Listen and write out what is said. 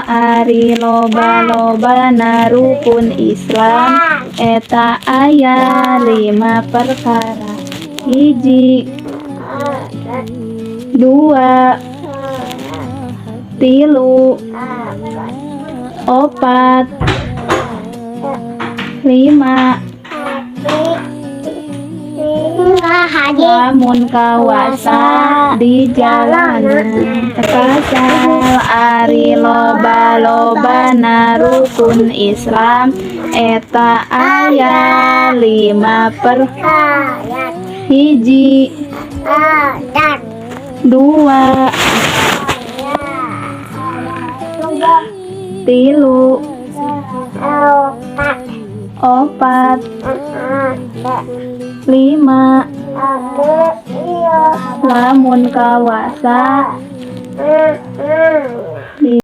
ari loba-lobana rukun Islam eta aya 5 perkara. Hiji, 2, 3, 4, 5. Lamun kawasa di jalanan kasal ari loba-lobana rukun Islam eta aya 5 perkara. Hiji, 2, 3, 4, 5. Lamun kawasa